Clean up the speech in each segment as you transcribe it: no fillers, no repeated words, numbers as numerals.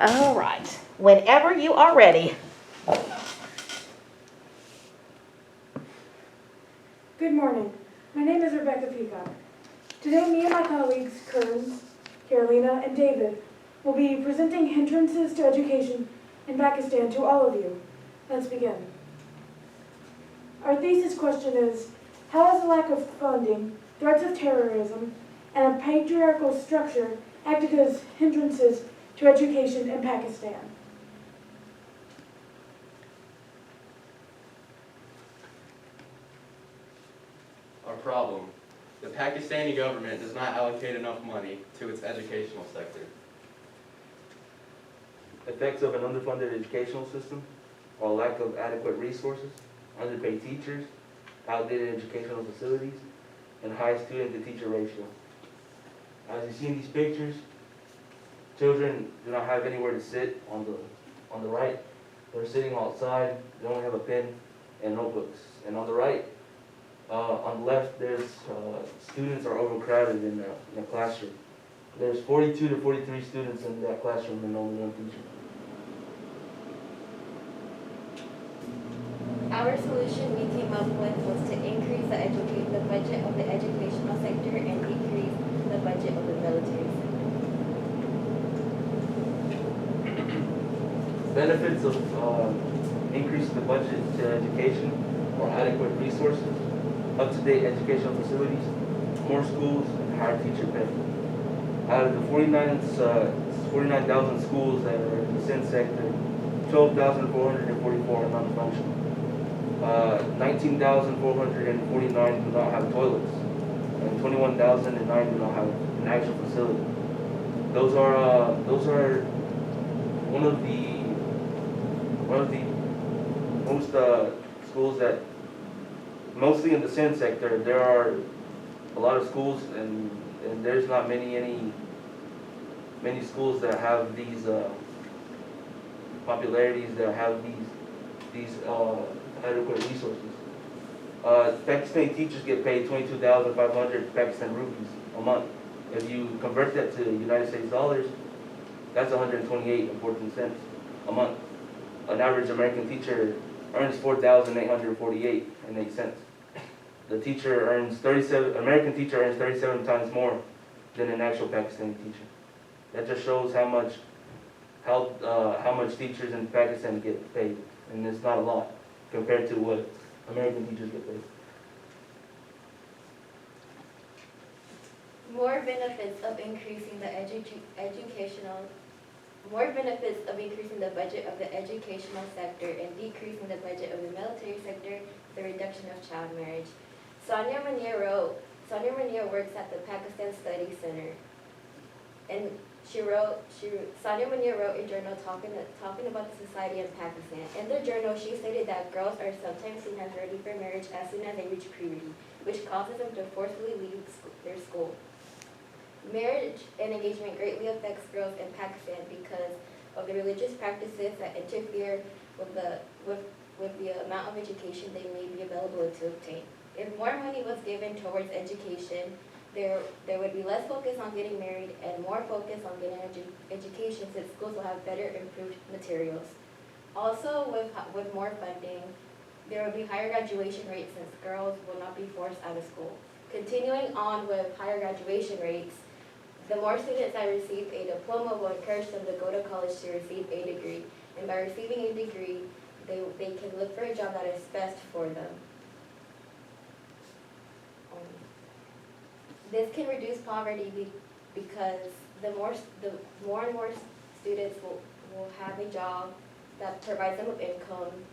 All right, whenever you are ready. Good morning. My name is Rebecca Peacock. Today, me and my colleagues, Kearns, Carolina, and David, will be presenting hindrances to education in Pakistan to all of you. Let's begin. Our thesis question is, how has a lack of funding, threats of terrorism, and a patriarchal structure acted as hindrances to education in Pakistan? Our problem. The Pakistani government does not allocate enough money to its educational sector. Effects of an underfunded educational system are lack of adequate resources, underpaid teachers, outdated educational facilities, and high student-to-teacher ratio. As you see in these pictures, children do not have anywhere to sit on the right. They're sitting outside, they only have a pen and notebooks. And on the right, on the left, there's students are overcrowded in the classroom. There's 42 to 43 students in that classroom and only one teacher. Our solution we came up with was to increase the budget of the educational sector and decrease the budget of the military sector. Benefits of increasing the budget to education or adequate resources, up-to-date educational facilities, more schools, and higher teacher pay. Out of the 49,000 schools that are in the SIN sector, 12,444 are non-functional. 19,449 do not have toilets, and 21,009 do not have an actual facility. Those are one of the most schools that, mostly in the SIN sector, there are a lot of schools, and there's not many schools that have these popularities, that have these adequate resources. Pakistani teachers get paid 22,500 Pakistan rupees a month. If you convert that to United States dollars, that's 128.14 cents a month. An average American teacher earns 4,848.08 cents. The teacher earns American teacher earns 37 times more than an actual Pakistani teacher. That just shows how much teachers in Pakistan get paid, and it's not a lot compared to what American teachers get paid. More benefits of increasing the budget of the educational sector and decreasing the budget of the military sector, the reduction of child marriage. Sonia Munir works at the Pakistan Study Center, and Sonia Munir wrote a journal talking about the society in Pakistan. In the journal, she stated that girls are sometimes seen as ready for marriage as soon as they reach puberty, which causes them to forcefully leave their school. Marriage and engagement greatly affects girls in Pakistan because of the religious practices that interfere with the amount of education they may be available to obtain. If more money was given towards education, there would be less focus on getting married and more focus on getting education, since schools will have better improved materials. Also, with more funding, there would be higher graduation rates since girls will not be forced out of school. Continuing on with higher graduation rates, the more students that receive a diploma will encourage them to go to college to receive a degree. And by receiving a degree, they can look for a job that is best for them. This can reduce poverty because the more and more students will have a job that provides them with income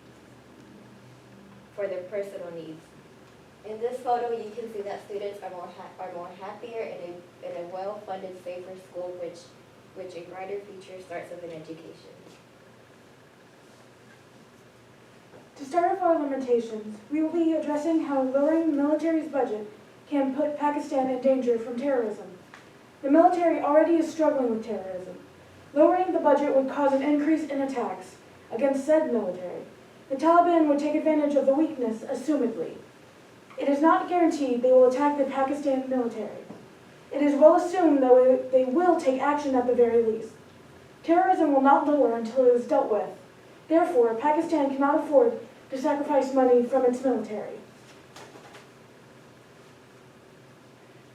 for their personal needs. In this photo, you can see that students are more happier in a well-funded, safer school, which a brighter future starts with an education. To start off our limitations, we will be addressing how lowering the military's budget can put Pakistan in danger from terrorism. The military already is struggling with terrorism. Lowering the budget would cause an increase in attacks against said military. The Taliban would take advantage of the weakness, assumedly. It is not guaranteed they will attack the Pakistan military. It is well assumed that they will take action at the very least. Terrorism will not lower until it is dealt with. Therefore, Pakistan cannot afford to sacrifice money from its military.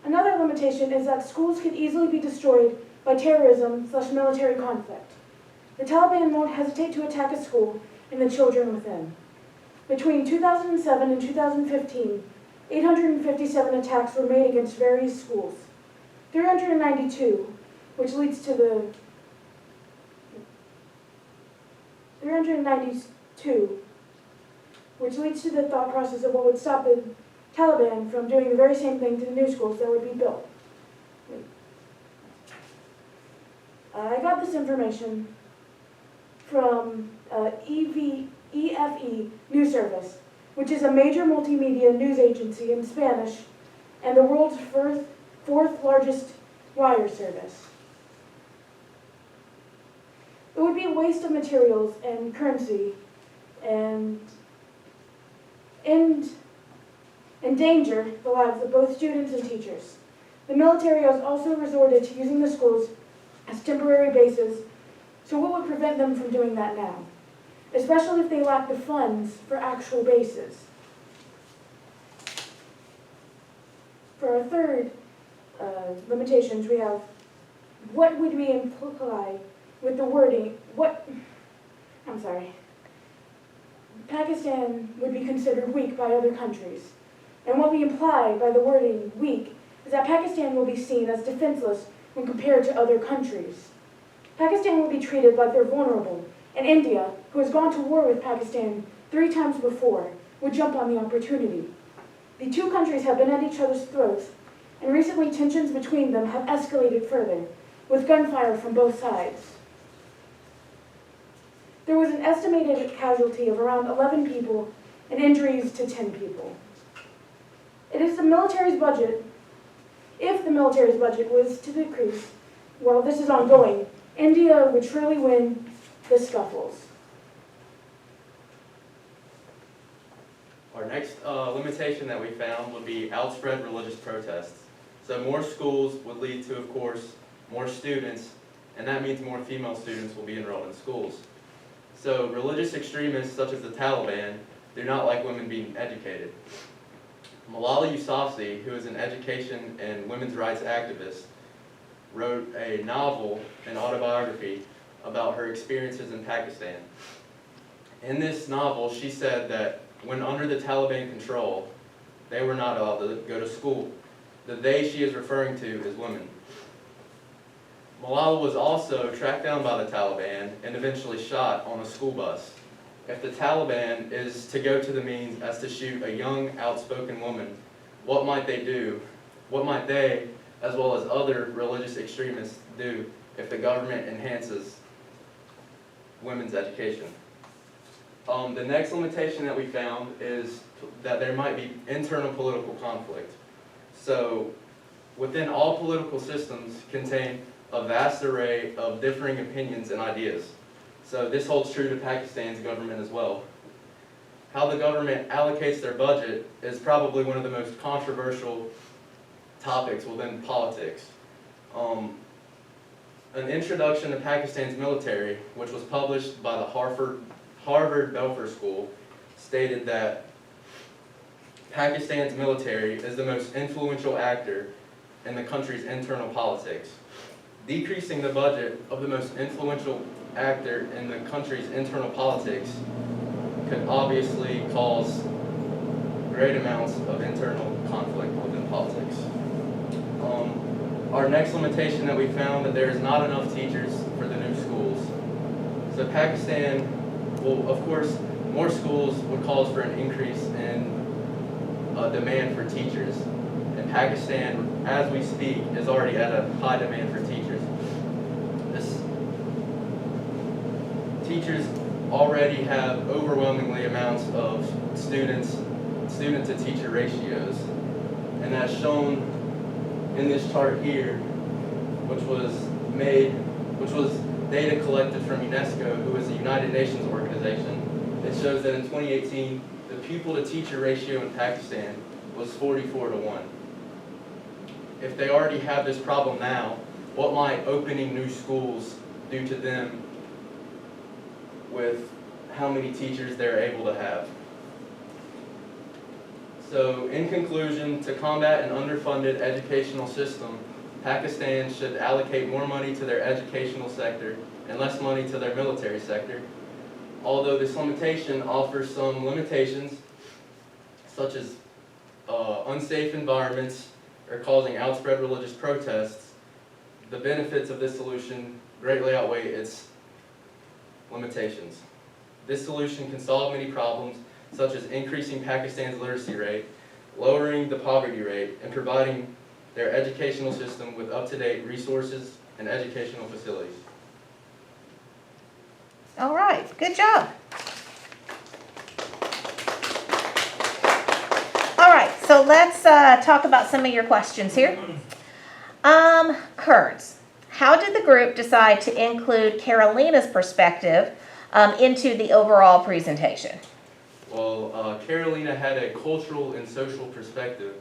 Another limitation is that schools can easily be destroyed by terrorism/military conflict. The Taliban won't hesitate to attack a school and the children within. Between 2007 and 2015, 857 attacks were made against various schools. 392, which leads to the thought process of what would stop the Taliban from doing the very same thing to the new schools that would be built. I got this information from EFE News Service, which is a major multimedia news agency in Spanish and the world's fourth largest wire service. It would be a waste of materials and currency and endanger the lives of both students and teachers. The military has also resorted to using the schools as temporary bases, so what would prevent them from doing that now? Especially if they lack the funds for actual bases. For our third limitations, we have what would we imply with the wording, Pakistan would be considered weak by other countries. And what we imply by the wording weak is that Pakistan will be seen as defenseless when compared to other countries. Pakistan will be treated like they're vulnerable, and India, who has gone to war with Pakistan 3 times before, would jump on the opportunity. The two countries have been at each other's throats, and recently tensions between them have escalated further, with gunfire from both sides. There was an estimated casualty of around 11 people and injuries to 10 people. It is the military's budget. If the military's budget was to decrease, while this is ongoing, India would surely win the scuffles. Our next limitation that we found would be outspread religious protests. So more schools would lead to, of course, more students, and that means more female students will be enrolled in schools. So religious extremists such as the Taliban do not like women being educated. Malala Yousafzai, who is an education and women's rights activist, wrote a novel, an autobiography, about her experiences in Pakistan. In this novel, she said that when under the Taliban control, they were not allowed to go to school. The they she is referring to is women. Malala was also tracked down by the Taliban and eventually shot on a school bus. If the Taliban is to go to the means as to shoot a young, outspoken woman, what might they do? What might they, as well as other religious extremists, do if the government enhances women's education? The next limitation that we found is that there might be internal political conflict. So, within all political systems contain a vast array of differing opinions and ideas. So this holds true to Pakistan's government as well. How the government allocates their budget is probably one of the most controversial topics within politics. An introduction to Pakistan's military, which was published by the Harvard Belfer School, stated that Pakistan's military is the most influential actor in the country's internal politics. Decreasing the budget of the most influential actor in the country's internal politics could obviously cause great amounts of internal conflict within politics. Our next limitation that we found that there is not enough teachers for the new schools. So Pakistan will, of course, more schools would cause for an increase in demand for teachers. And Pakistan, as we speak, is already at a high demand for teachers. Teachers already have overwhelmingly amounts of student-to-teacher ratios, and that's shown in this chart here, which was data collected from UNESCO, who is a United Nations organization. It shows that in 2018, the pupil-to-teacher ratio in Pakistan was 44:1. If they already have this problem now, what might opening new schools due to them with how many teachers they're able to have. So in conclusion, to combat an underfunded educational system, Pakistan should allocate more money to their educational sector and less money to their military sector. Although this limitation offers some limitations, such as unsafe environments or causing outspread religious protests, the benefits of this solution greatly outweigh its limitations. This solution can solve many problems, such as increasing Pakistan's literacy rate, lowering the poverty rate, and providing their educational system with up-to-date resources and educational facilities. All right, good job. All right, so let's talk about some of your questions here. Kearns, how did the group decide to include Carolina's perspective into the overall presentation? Well, Carolina had a cultural and social perspective,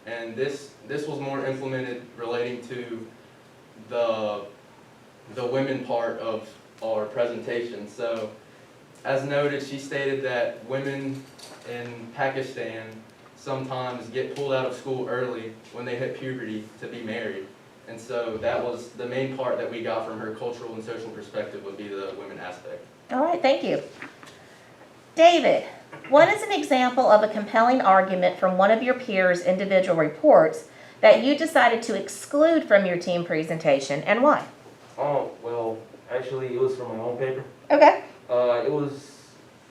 and this was more implemented relating to the women part of our presentation. So, as noted, she stated that women in Pakistan sometimes get pulled out of school early when they hit puberty to be married. And so that was the main part that we got from her cultural and social perspective, would be the women aspect. All right, thank you. David, what is an example of a compelling argument from one of your peers' individual reports that you decided to exclude from your team presentation, and why? Oh, well, actually, it was from my own paper. Okay. It was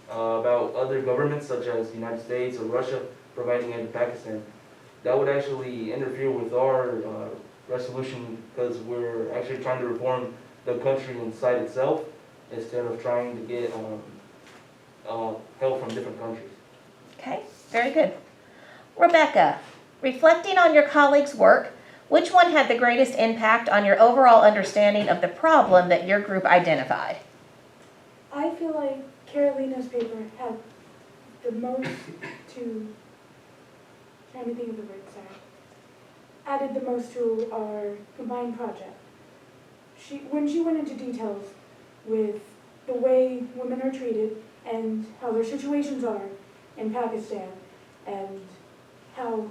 about other governments, such as the United States or Russia, providing aid to Pakistan. That would actually interfere with our resolution, because we're actually trying to reform the country inside itself instead of trying to get help from different countries. Okay, very good. Rebecca, reflecting on your colleagues' work, which one had the greatest impact on your overall understanding of the problem that your group identified? I feel like Carolina's paper had the most to, trying to think of the word, sorry, added the most to our combined project. When she went into details with the way women are treated and how their situations are in Pakistan and how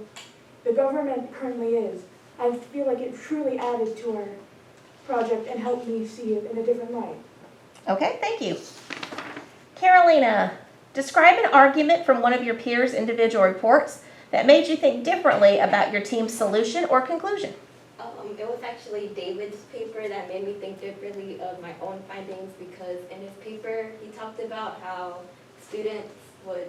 the government currently is, I feel like it truly added to our project and helped me see it in a different light. Okay, thank you. Carolina, describe an argument from one of your peers' individual reports that made you think differently about your team's solution or conclusion. It was actually David's paper that made me think differently of my own findings, because in his paper he talked about how parents would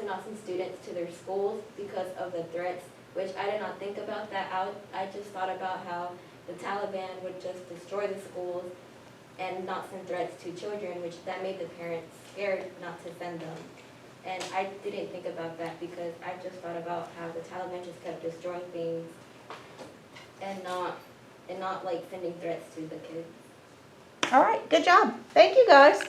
not send students to their schools because of the threats, which I did not think about that out. I just thought about how the Taliban would just destroy the schools and not send threats to children, which that made the parents scared not to send them. And I didn't think about that, because I just thought about how the Taliban just kept destroying things and not like sending threats to the kids. All right, good job. Thank you, guys.